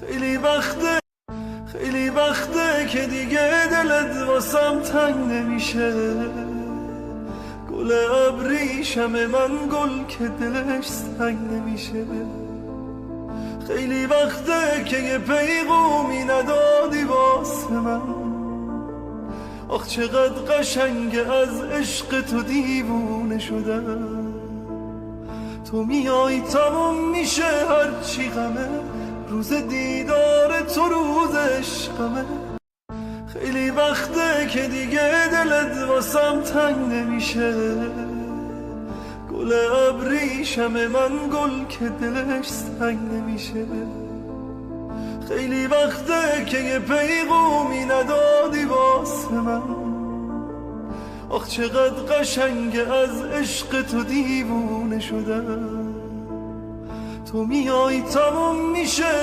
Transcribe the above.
خیلی وقته که دیگه دلت واسم تنگ نمیشه. گل ابریشم من گل که دلش تنگ نمیشه. خیلی وقته که یه پیغومی ندادی واسه من. آخ چقدر قشنگه از عشق تو دیوونه شدم. تو میای تموم میشه هرچی غمه، روز دیدار تو روز عشقمه. خیلی وقته که دیگه دلت واسم تنگ نمیشه. گل ابریشم من گل که دلش تنگ نمیشه. خیلی وقته که یه پیغومی ندادی واسه من. آخ چقدر قشنگه از عشق تو دیوونه شدم. تو میای تموم میشه